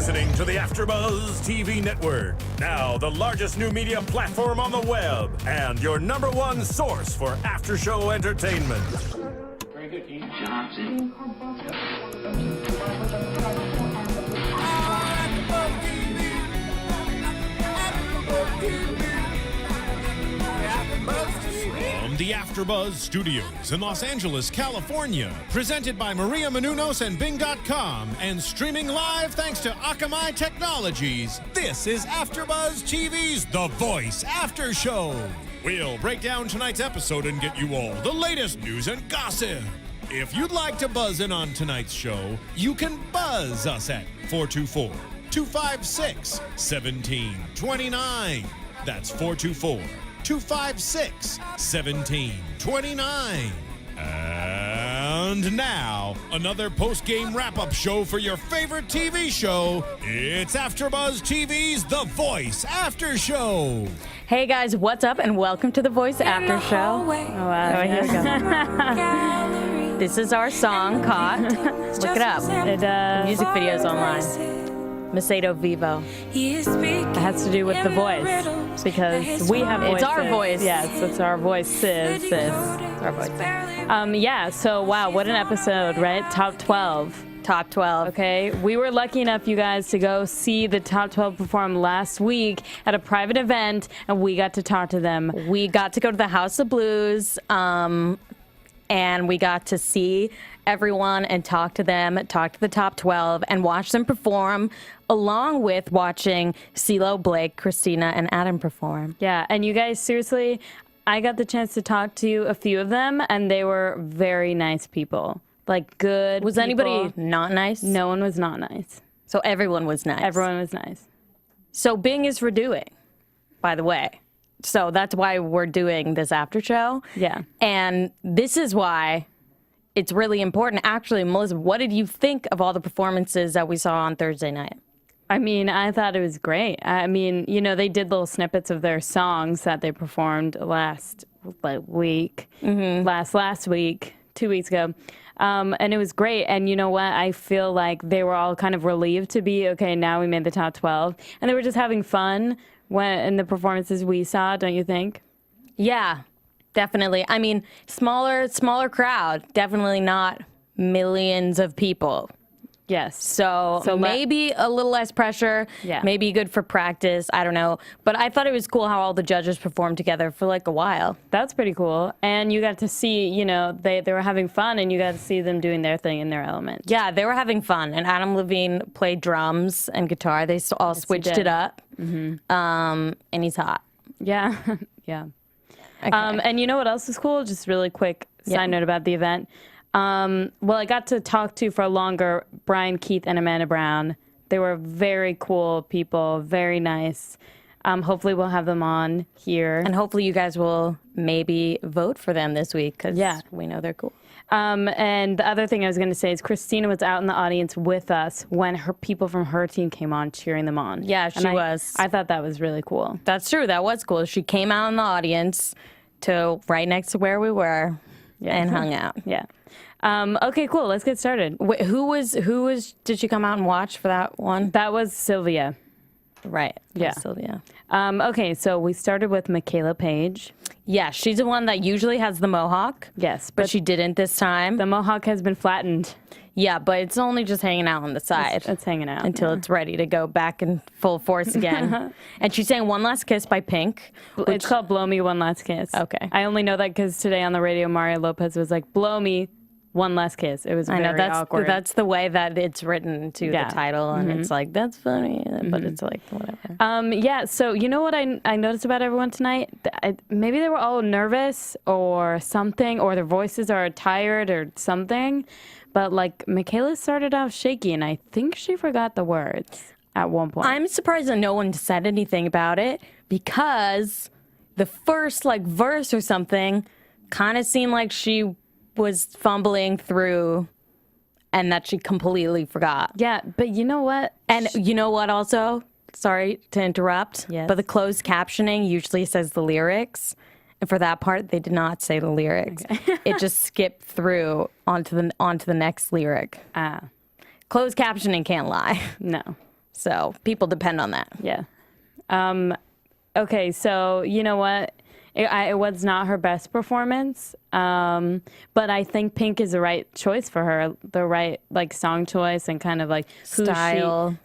listening to the AFTERBUZZ TV network, now the largest new media platform on the web, and your #1 source for after-show entertainment. Very good, Dean Johnson. From the AFTERBUZZ Studios in Los Angeles, California, presented by Maria Menounos and Bing.com, and streaming live thanks to Akamai Technologies, this is AFTERBUZZ TV's The Voice After Show. We'll break down tonight's episode and get you all the latest news and gossip. If you'd like to buzz in on tonight's show, you can buzz us at 424-256-1729. That's 424-256-1729. And now, another post-game wrap-up show for your favorite TV show. It's AFTERBUZZ TV's The Voice After Show. Hey guys, what's up? And welcome to The Voice After Show. Oh, wow. Here we go. This is our song, Caught. Look it up. The music video's online. Macedo Vivo. It has to do with the voice because we have voices. It's our voice. Yes, it's our voices. It's our voice. Yeah, so wow, what an episode, right? Top 12. Top 12. Okay, we were lucky enough, you guys, to go see the top 12 perform last week at a private event, and we got to talk to them. We got to go to the House of Blues, and we got to see everyone and talk to them, talk to the top 12, and watch them perform, along with watching CeeLo, Blake, Christina, and Adam perform. Yeah, and you guys, seriously, I got the chance to talk to a few of them, and they were very nice people. Like, good Was people. anybody not nice? No one was not nice. So everyone was nice. Everyone was nice. So Bing is redoing, by the way. So that's why we're doing this after show. Yeah. And this is why it's really important. Actually, Melissa, what did you think of all the performances that we saw on Thursday night? I mean, I thought it was great. I mean, you know, they did little snippets of their songs that they performed last week, last week, 2 weeks ago. And it was great. And you know what? I feel like they were all kind of relieved to be, okay, now we made the top 12. And they were just having fun in the performances we saw, don't you think? Yeah, definitely. I mean, smaller crowd, definitely not millions of people. Yes. So maybe a little less pressure, maybe good for practice, I don't know. But I thought it was cool how all the judges performed together for like a while. That's pretty cool. And you got to see, you know, they were having fun and you got to see them doing their thing in their element. Yeah, they were having fun. And Adam Levine played drums and guitar. They all switched it up. And he's hot. Yeah, yeah. Okay. And you know what else is cool? Just really quick side note about the event. Well, I got to talk to for longer Brian Keith and Amanda Brown. They were very cool people, very nice. Hopefully we'll have them on here. And hopefully you guys will maybe vote for them this week because we know they're cool. And the other thing I was going to say is Christina was out in the audience with us when her people from her team came on cheering them on. Yeah, she was. I thought that was really cool. That's true. That was cool. She came out in the audience to right next to where we were and hung out. Yeah. Okay, cool. Let's get started. Wait, did she come out and watch for that one? That was Sylvia. Right. Yeah. Sylvia. Okay, so we started with Michaela Page. Yeah, she's the one that usually has the mohawk. Yes. But she didn't this time. The mohawk has been flattened. Yeah, but it's only just hanging out on the side. It's hanging out. Until it's ready to go back in full force again. And she sang One Last Kiss by Pink. It's called Blow Me One Last Kiss. Okay. I only know that because today on the radio, Mario Lopez was like, blow me one last kiss. It was very awkward. That's the way that it's written to the title. And it's like, that's funny. But it's like, whatever. Yeah, so you know what I noticed about everyone tonight? Maybe they were all nervous or something, or their voices are tired or something. But like Michaela started off shaky, and I think she forgot the words at one point. I'm surprised that no one said anything about it because the first like verse or something kind of seemed like she was fumbling through and that she completely forgot. Yeah, but you know what? And you know what also? Sorry to interrupt. Yes. But the closed captioning usually says the lyrics. And for that part, they did not say the lyrics. Okay. It just skipped through onto the next lyric. Ah. Closed captioning can't lie. No. So people depend on that. Yeah. Okay, so you know what? It was not her best performance, but I think Pink is the right choice for her, the right like song choice and kind of like Style,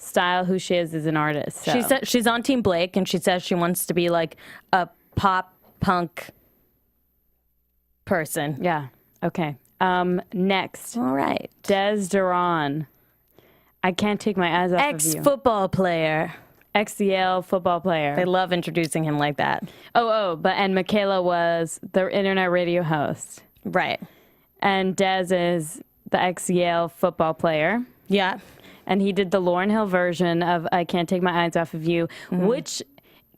who she is as an artist. So. She said she's on Team Blake, and she says she wants to be like a pop punk person. Yeah. Okay. Next. All right. Des Duran. I can't take my eyes off of you. Ex-football player. Ex-Yale football player. They love introducing him like that. And Michaela was the internet radio host. Right. And Des is the ex-Yale football player. Yeah. And he did the Lauryn Hill version of I Can't Take My Eyes Off of You, which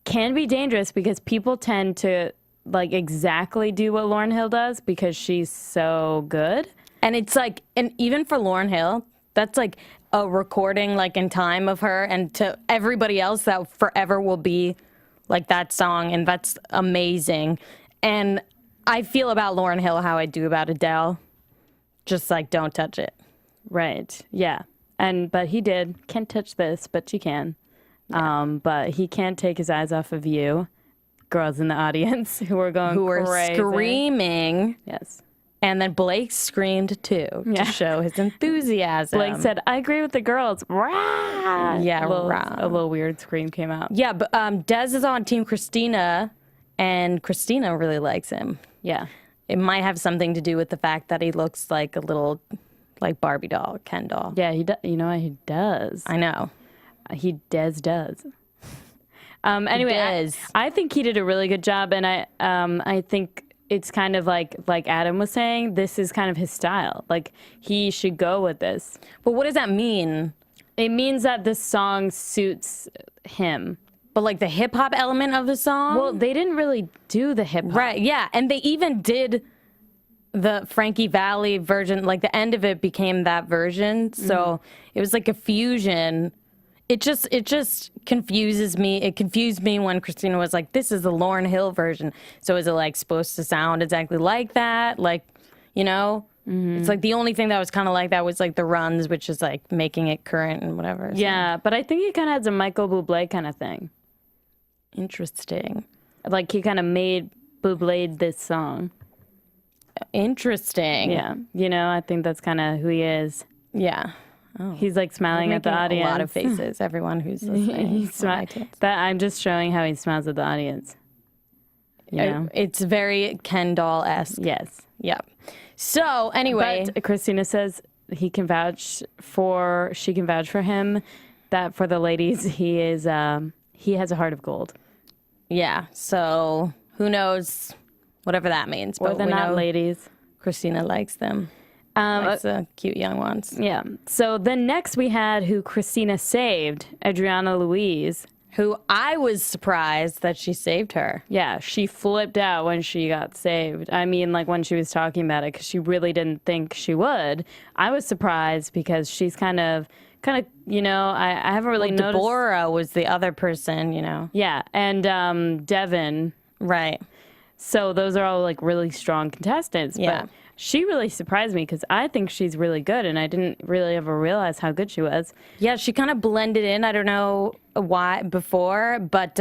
can be dangerous because people tend to like exactly do what Lauryn Hill does because she's so good. And it's like, and even for Lauryn Hill, that's like a recording like in time of her, and to everybody else that forever will be like that song, and that's amazing. And I feel about Lauryn Hill how I do about Adele. Just like, don't touch it. Right. Yeah. But he did. Can't touch this, but she can. Yeah. But he can't take his eyes off of you. Girls in the audience who are going crazy. Screaming. Yes. And then Blake screamed too to show his enthusiasm. Blake said, I agree with the girls. Rah! Yeah, a little weird scream came out. Yeah, but Des is on Team Christina, and Christina really likes him. Yeah. It might have something to do with the fact that he looks like a little like Barbie doll, Ken doll. Yeah, you know what? He does. I know. He does. Anyway, I think he did a really good job, and I think it's kind of like Adam was saying, this is kind of his style. Like, he should go with this. But what does that mean? It means that this song suits him. But like the hip hop element of the song? Well, they didn't really do the hip hop. Right, yeah. And they even did the Frankie Valli version, like the end of it became that version. So it was like a fusion. It just confuses me. It confused me when Christina was like, this is the Lauryn Hill version. So is it like supposed to sound exactly like that? Like, you know? It's like the only thing that was kind of like that was like the runs, which is like making it current and whatever. So. Yeah, but I think it kind of has a Michael Bublé kind of thing. Interesting. Like he kind of made Bublé this song. Interesting. Yeah. You know, I think that's kind of who he is. Yeah. Oh. He's like smiling at the audience. A lot of faces. Everyone who's listening. I'm just showing how he smiles at the audience. You know? It's very Ken doll-esque. Yes. Yep. So anyway, but Christina says she can vouch for him. That for the ladies, he has a heart of gold. Yeah. So who knows, whatever that means. Or they're not ladies. Christina likes them. Likes the cute young ones. Yeah. So then next we had who Christina saved, Adriana Louise. Who I was surprised that she saved her. Yeah, she flipped out when she got saved. I mean, like when she was talking about it, because she really didn't think she would. I was surprised because she's kind of, you know, I haven't really noticed. Deborah was the other person, you know. Yeah, and Devin. Right. So those are all like really strong contestants. Yeah. But she really surprised me because I think she's really good, and I didn't really ever realize how good she was. Yeah, she kind of blended in. I don't know why before, but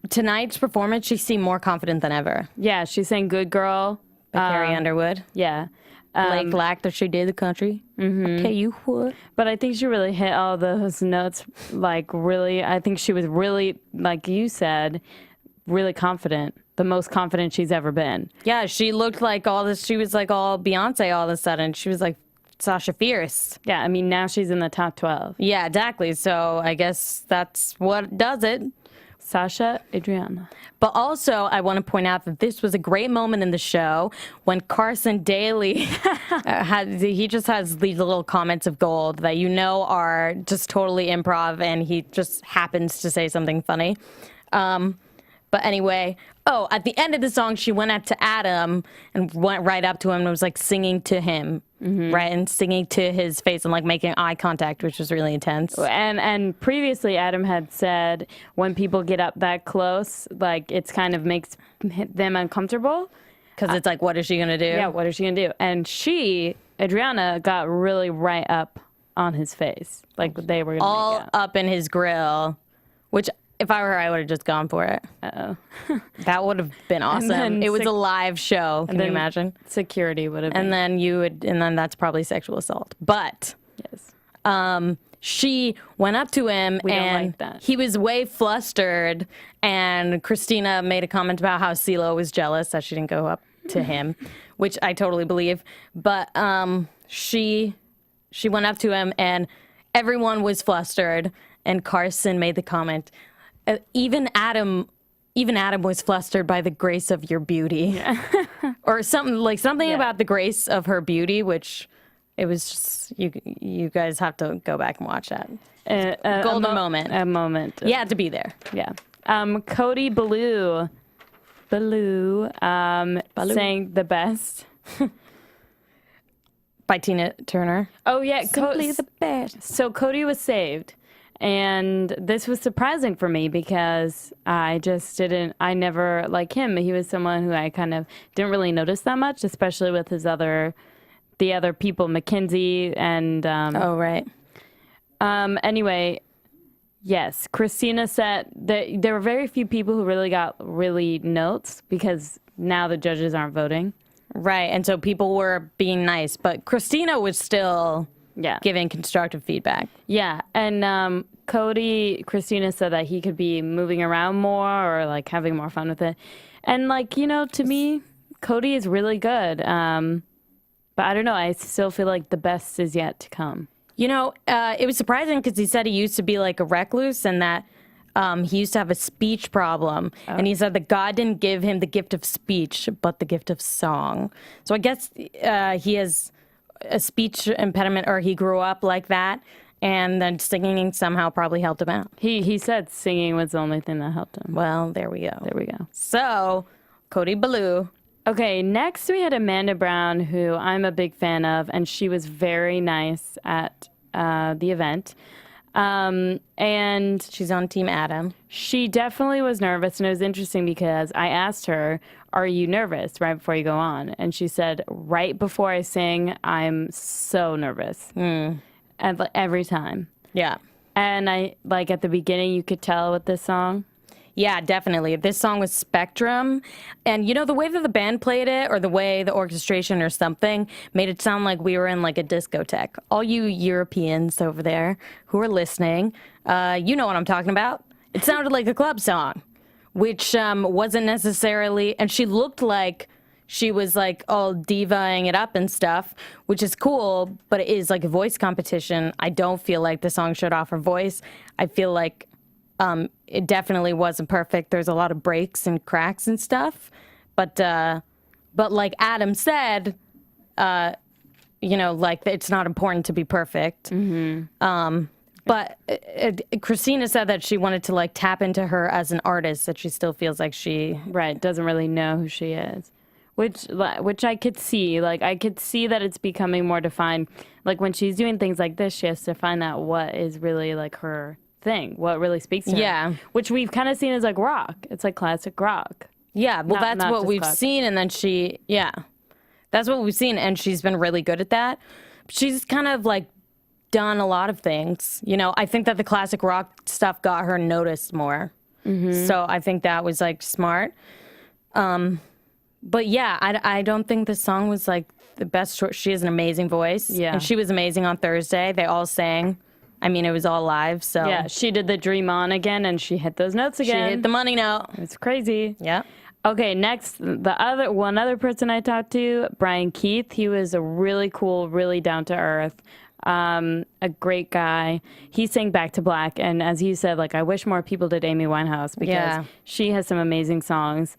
tonight's performance, she seemed more confident than ever. Yeah, she sang "Good Girl" by Carrie Underwood. Yeah. Blake lacked that she did the country. Okay, you would. But I think she really hit all those notes. Like really, I think she was really, like you said, really confident. The most confident she's ever been. Yeah, she looked like all this. She was like all Beyonce all of a sudden. She was like Sasha Fierce. Yeah, I mean, now she's in the top 12. Yeah, exactly. So I guess that's what does it. Sasha, Adriana. But also, I want to point out that this was a great moment in the show when Carson Daly he just has these little comments of gold that you know are just totally improv, and he just happens to say something funny. But anyway, at the end of the song, she went up to Adam and went right up to him and was like singing to him, right? And singing to his face and like making eye contact, which was really intense. And previously, Adam had said when people get up that close, like it's kind of makes them uncomfortable. Because it's like, what is she going to do? Yeah, what is she going to do? And Adriana, got really right up on his face. Like they were gonna all make out. up in his grill, which if I were her, I would have just gone for it. That would have been awesome. then It was a live show. Can you imagine? Security would have been. And then that's probably sexual assault. But Yes. she went up to him We don't and like that. he was way flustered. And Christina made a comment about how CeeLo was jealous that she didn't go up to him, which I totally believe. But she went up to him and everyone was flustered. And Carson made the comment, even Adam was flustered by the grace of your beauty. Or something about the grace of her beauty, which it was just, you guys have to go back and watch that. Golden moment. A moment. You had to be there. Yeah. Cody Ballou sang The Best. By Tina Turner. Oh, yeah. Simply the best. So Cody was saved. And this was surprising for me because I never, like him, he was someone who I kind of didn't really notice that much, especially with the other people, Mackenzie and... Oh, right. Anyway, yes, Christina said that there were very few people who really got notes because now the judges aren't voting. Right, and so people were being nice, but Christina was still giving constructive feedback. Yeah, and Christina said that he could be moving around more or like having more fun with it. And like, to me, Cody is really good. But I don't know, I still feel like the best is yet to come. It was surprising because he said he used to be like a recluse and that he used to have a speech problem. And he said that God didn't give him the gift of speech, but the gift of song. So I guess he has a speech impediment or he grew up like that. And then singing somehow probably helped him out. He said singing was the only thing that helped him. Well, there we go. There we go. So, Cody Ballou. Okay, next we had Amanda Brown, who I'm a big fan of, and she was very nice at the event. And she's on Team Adam. She definitely was nervous, and it was interesting because I asked her, "Are you nervous?" right before you go on, and she said, "Right before I sing, I'm so nervous." And every time. Yeah. And I like at the beginning, you could tell with this song. Yeah, definitely. This song was Spectrum. And the way that the band played it or the way the orchestration or something made it sound like we were in like a discotheque. All you Europeans over there who are listening, you know what I'm talking about. It sounded like a club song, which wasn't necessarily, and she looked like she was like all divaing it up and stuff, which is cool, but it is like a voice competition. I don't feel like the song showed off her voice. I feel like it definitely wasn't perfect. There's a lot of breaks and cracks and stuff. But like Adam said, like it's not important to be perfect. But Christina said that she wanted to like tap into her as an artist, that she still feels like she doesn't really know who she is. Which I could see. Like, I could see that it's becoming more defined. Like, when she's doing things like this, she has to find out what is really, like, her thing, what really speaks to her. Yeah. Which we've kind of seen as, like, rock. It's, like, classic rock. Yeah, well, that's what we've seen, and then that's what we've seen, and she's been really good at that. She's kind of, like, done a lot of things. I think that the classic rock stuff got her noticed more. So I think that was, like, smart. But yeah, I don't think the song was like the best choice. She has an amazing voice. Yeah. And she was amazing on Thursday. They all sang. I mean, it was all live, so. Yeah, she did the Dream On again, and she hit those notes again. She hit the money note. It's crazy. Yeah. Okay, next, one other person I talked to, Brian Keith. He was a really cool, really down-to-earth, a great guy. He sang Back to Black, and as you said, like, I wish more people did Amy Winehouse because she has some amazing songs.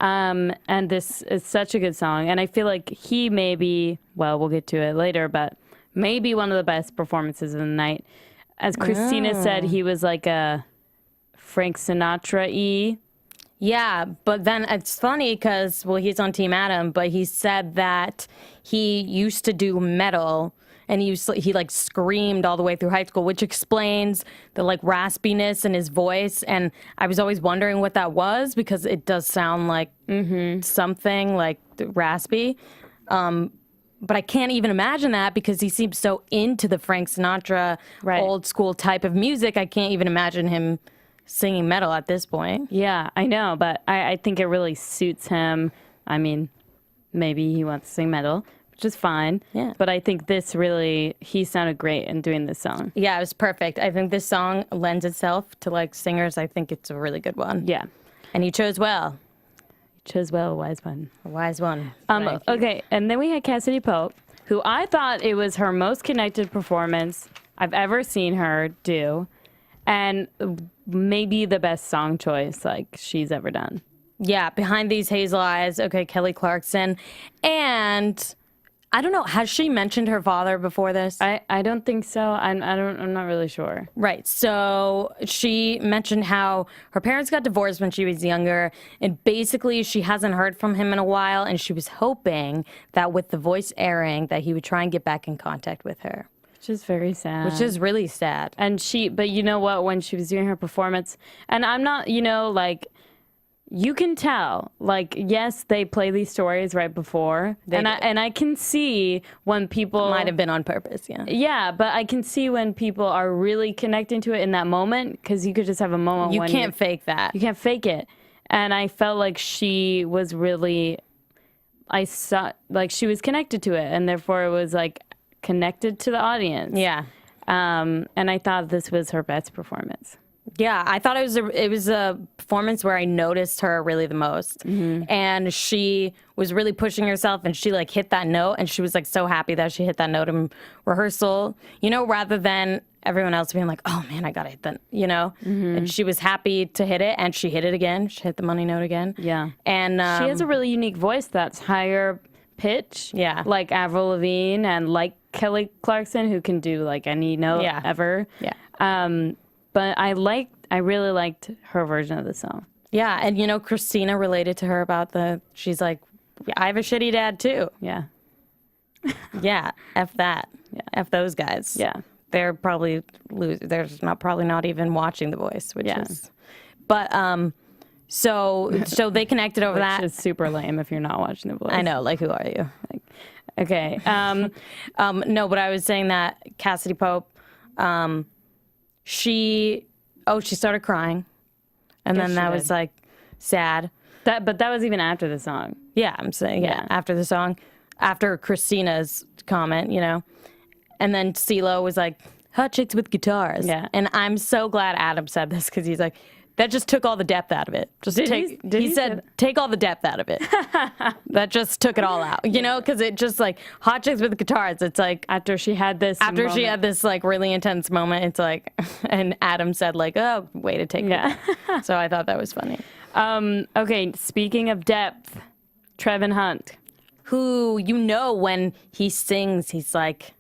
And this is such a good song. And I feel like he may be, well, we'll get to it later, but maybe one of the best performances of the night. As Christina said, he was like a Frank Sinatra-y. Yeah, but then it's funny because, well, he's on Team Adam, but he said that he used to do metal and he like screamed all the way through high school, which explains the like raspiness in his voice. And I was always wondering what that was because it does sound like something like raspy. but I can't even imagine that because he seems so into the Frank Sinatra old school type of music. I can't even imagine him singing metal at this point. Yeah, I know, but I think it really suits him. I mean, maybe he wants to sing metal, which is fine. Yeah. But I think he sounded great in doing this song. Yeah, it was perfect. I think this song lends itself to like singers. I think it's a really good one. Yeah. And he chose well. Chose well, a wise one. A wise one. Okay, and then we had Cassidy Pope, who I thought it was her most connected performance I've ever seen her do, and maybe the best song choice like she's ever done. Yeah, Behind These Hazel Eyes. Okay, Kelly Clarkson. And I don't know, has she mentioned her father before this? I don't think so. I'm not really sure. Right. So she mentioned how her parents got divorced when she was younger, and basically she hasn't heard from him in a while, and she was hoping that with The Voice airing that he would try and get back in contact with her. Which is very sad. Which is really sad. But you know what, when she was doing her performance, and I'm not, like, you can tell, like, yes, they play these stories right before, and I can see when people might have been on purpose, yeah. Yeah, but I can see when people are really connecting to it in that moment, because you could just have a moment when you can't fake that. You can't fake it, and I felt like she was really, I saw like she was connected to it, and therefore it was like connected to the audience. Yeah, and I thought this was her best performance. Yeah, I thought it was a performance where I noticed her really the most. Mm-hmm. And she was really pushing herself, and she like hit that note, and she was like so happy that she hit that note in rehearsal, rather than everyone else being like, oh man, I gotta hit that, Mm-hmm. And she was happy to hit it, and she hit it again. She hit the money note again. Yeah. And she has a really unique voice that's higher pitch. Yeah. Like Avril Lavigne and like Kelly Clarkson, who can do like any note ever. Yeah. But I really liked her version of the song. Yeah, and Christina related to her about she's like, I have a shitty dad too. Yeah. Yeah, F that. Yeah. F those guys. Yeah. They're probably probably not even watching The Voice, which is, but so they connected over that. Which is super lame if you're not watching The Voice. I know, like, who are you? Like, okay. No, but I was saying that Cassidy Pope, she started crying, and then that was like sad. But that was even after the song. Yeah, I'm saying after the song, after Christina's comment, and then CeeLo was like, hot chicks with guitars. Yeah, and I'm so glad Adam said this because he's like, that just took all the depth out of it. He said, take all the depth out of it. That just took it all out, because it just like hot chicks with guitars. It's like after she had this like really intense moment, it's like, and Adam said like, oh, way to take it. So I thought that was funny. Okay, speaking of depth, Trevin Hunt, who when he sings, he's like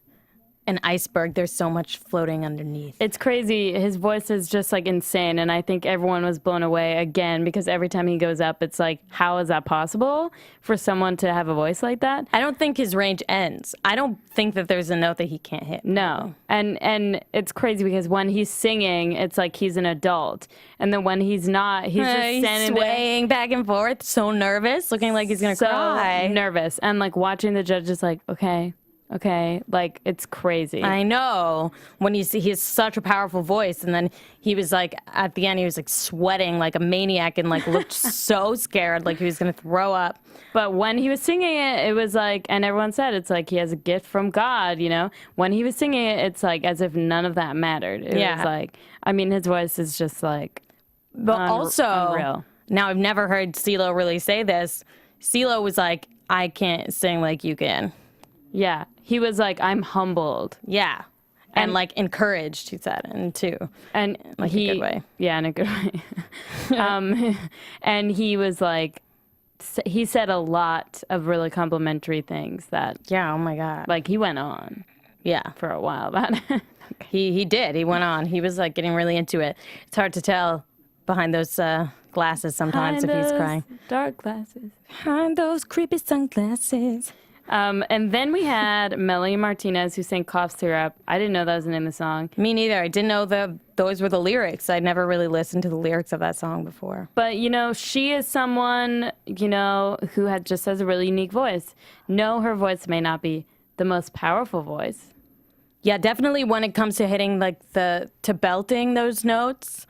an iceberg. There's so much floating underneath. It's crazy. His voice is just like insane, and I think everyone was blown away again because every time he goes up, it's like, how is that possible for someone to have a voice like that? I don't think his range ends. I don't think that there's a note that he can't hit. No, and it's crazy because when he's singing, it's like he's an adult, and then when he's not, he's just standing swaying back and forth, so nervous, looking like he's gonna cry. Nervous, and like watching the judges, like, okay, like, it's crazy. I know. When you see, he has such a powerful voice, and then he was like, at the end, he was like sweating like a maniac and like looked so scared, like he was gonna throw up. But when he was singing it, it was like, and everyone said it's like he has a gift from God, When he was singing it, it's like as if none of that mattered. It was like, I mean, his voice is just like, but also, unreal. Now I've never heard CeeLo really say this. CeeLo was like, I can't sing like you can. Yeah, he was like, I'm humbled. Yeah, and like encouraged, he said, and like a good way. Yeah, in a good way. And he was like, he said a lot of really complimentary things that. Yeah. Oh my God. Like he went on. Yeah, for a while about it. Okay. He did. He went on. He was like getting really into it. It's hard to tell behind those glasses sometimes if he's crying. Dark glasses. Behind those creepy sunglasses. And then we had Melanie Martinez, who sang Cough Syrup. I didn't know that was the name of the song. Me neither. I didn't know those were the lyrics. I'd never really listened to the lyrics of that song before. But, she is someone, who just has a really unique voice. No, her voice may not be the most powerful voice. Yeah, definitely when it comes to hitting to belting those notes,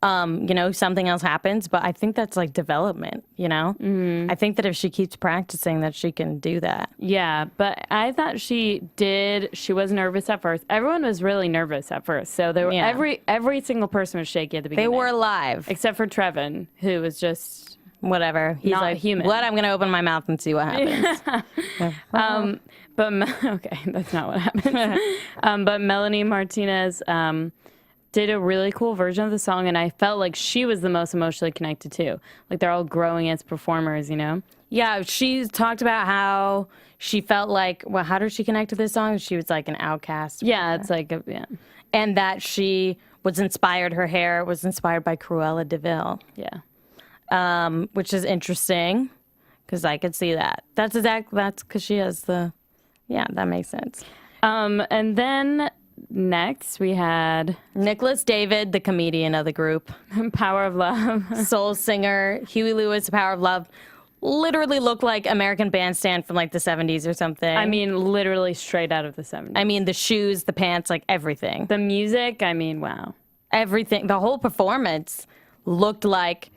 something else happens. But I think that's like development, I think that if she keeps practicing that she can do that. Yeah, but I thought she did. She was nervous at first. Everyone was really nervous at first. So there were every single person was shaky at the beginning. They were live. Except for Trevin, who was just whatever. He's not like, human. What? I'm going to open my mouth and see what happens. But okay, that's not what happened. But Melanie Martinez did a really cool version of the song, and I felt like she was the most emotionally connected too. Like they're all growing as performers, Yeah, she talked about how she felt like, well, how did she connect to this song? She was like an outcast. Yeah, it's like and that she was inspired. Her hair was inspired by Cruella de Vil. Yeah, which is interesting because I could see that. That's because she has that makes sense. And then next we had Nicholas David, the comedian of the group. Power of Love. Soul singer. Huey Lewis, Power of Love. Literally looked like American Bandstand from like the 70s or something. I mean, literally straight out of the 70s. I mean, the shoes, the pants, like everything. The music, I mean, wow. Everything. The whole performance looked like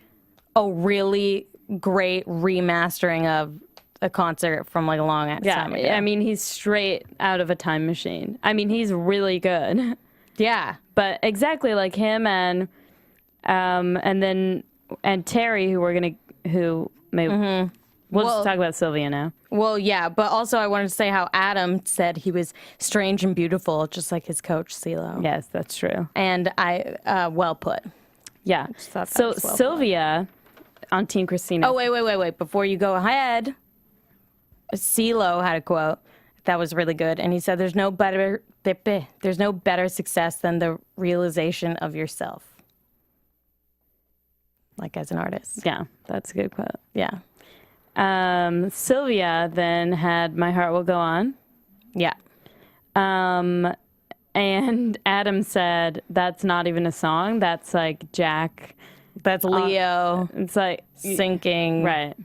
a really great remastering of a concert from like a long time ago. I mean, he's straight out of a time machine. I mean, he's really good. Yeah. But exactly like him and Terry, we'll just talk about Sylvia now. Well, yeah, but also I wanted to say how Adam said he was strange and beautiful, just like his coach, CeeLo. Yes, that's true. And well put. Yeah. So Sylvia on Team Christina. Oh, wait. Before you go ahead, CeeLo had a quote that was really good, and he said, there's no better success than the realization of yourself. Like as an artist. Yeah, that's a good quote. Yeah. Sylvia then had My Heart Will Go On. Yeah. And Adam said, that's not even a song. That's like Jack. That's Leo. It's like sinking. Right.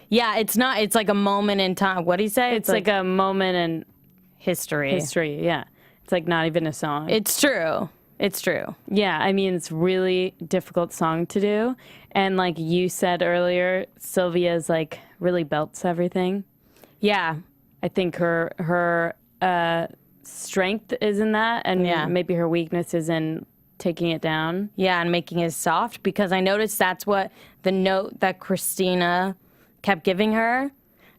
Yeah, it's not. It's like a moment in time. What did he say? It's like a moment in history. History, yeah. It's like not even a song. It's true. It's true. Yeah, I mean, it's really difficult song to do. And like you said earlier, Sylvia's like really belts everything. Yeah. I think her strength is in that, and maybe her weakness is in taking it down. Yeah, and making it soft, because I noticed that's what the note that Christina kept giving her.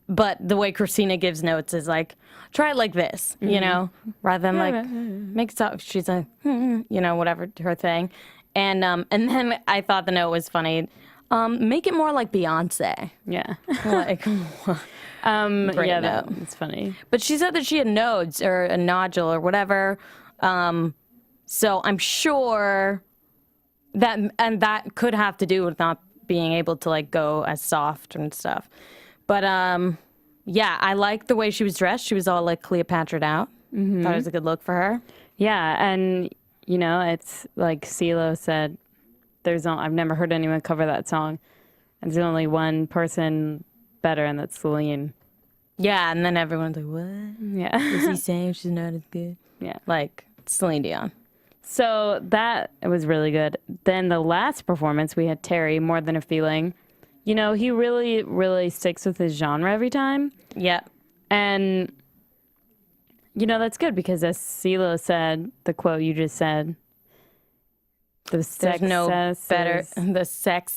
But the way Christina gives notes is like, try it like this, you know, rather than like, make it soft. She's like, whatever her thing. And then I thought the note was funny. Make it more like Beyonce. Yeah. Like, great note. It's funny. But she said that she had nodes or a nodule or whatever. So I'm sure that could have to do with not being able to like go as soft and stuff. But yeah, I liked the way she was dressed. She was all like Cleopatra'd out. Mm-hmm. Thought it was a good look for her. Yeah, and it's like CeeLo said, I've never heard anyone cover that song. And there's only one person better, and that's Celine. Yeah, and then everyone's like, what? Yeah. Is he saying she's not as good? Yeah. Like Celine Dion. So that was really good. Then the last performance, we had Terry, More Than a Feeling. He really, really sticks with his genre every time. Yeah. And, that's good because as CeeLo said, the quote you just said, there's no better success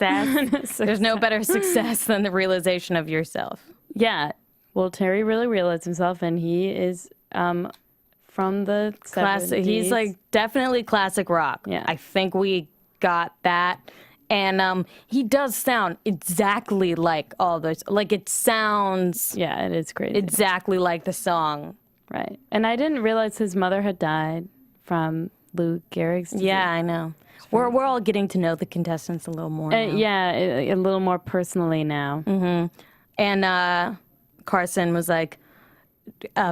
than the realization of yourself. Yeah. Well, Terry really realized himself, and he is from the classic. He's like definitely classic rock. Yeah. I think we got that. And he does sound exactly like all those. Like it sounds. Yeah, it is crazy. Exactly like the song. Right. And I didn't realize his mother had died from Lou Gehrig's disease. Yeah, I know. We're all getting to know the contestants a little more now. Yeah, a little more personally now. Mm-hmm. And Carson was like,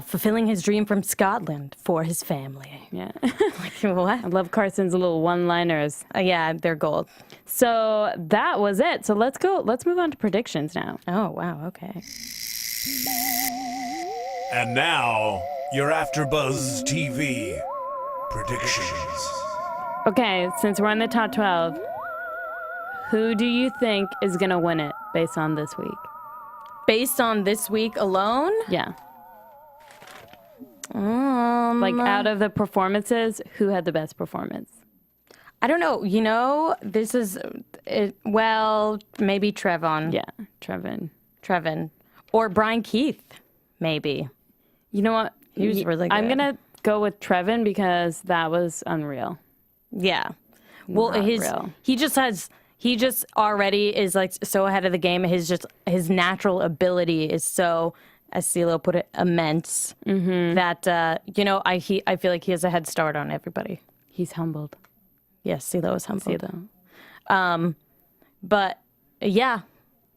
fulfilling his dream from Scotland for his family. Yeah. Like, what? I love Carson's little one-liners. Yeah, they're gold. So that was it. So let's move on to predictions now. Oh, wow, okay. And now, your AfterBuzz TV predictions. Okay, since we're in the top 12, who do you think is going to win it based on this week? Based on this week alone? Yeah. Like, out of the performances, who had the best performance? I don't know. You know, this is, well, maybe Trevon. Yeah, Trevin. Or Brian Keith, maybe. You know what? He was really good. I'm going to go with Trevin because that was unreal. Yeah. Well, Not real. he just already is like so ahead of the game. His natural ability is so, as CeeLo put it, immense that you know, I feel like he has a head start on everybody. He's humbled. Yes, CeeLo is humbled. CeeLo. But yeah.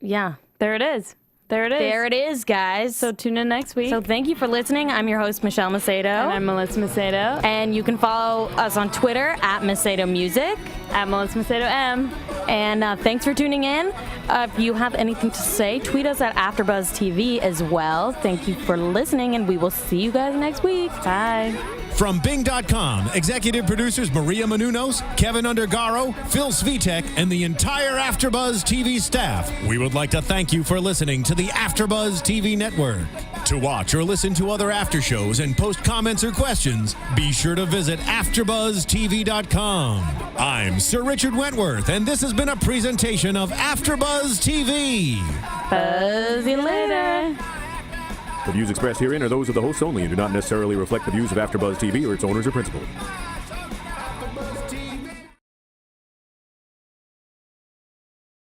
There it is. There it is, guys. So tune in next week. So thank you for listening. I'm your host, Michelle Macedo. And I'm Melissa Macedo. And you can follow us on Twitter at Macedo Music. At Melissa Macedo M. And thanks for tuning in. If you have anything to say, tweet us at AfterBuzz TV as well. Thank you for listening, and we will see you guys next week. Bye. From Bing.com, executive producers Maria Menounos, Kevin Undergaro, Phil Svitek, and the entire AfterBuzz TV staff, we would like to thank you for listening to the AfterBuzz TV network. To watch or listen to other after shows and post comments or questions, be sure to visit AfterBuzzTV.com. I'm Sir Richard Wentworth, and this has been a presentation of AfterBuzz TV. Buzz you later. The views expressed herein are those of the hosts only and do not necessarily reflect the views of AfterBuzz TV or its owners or principals.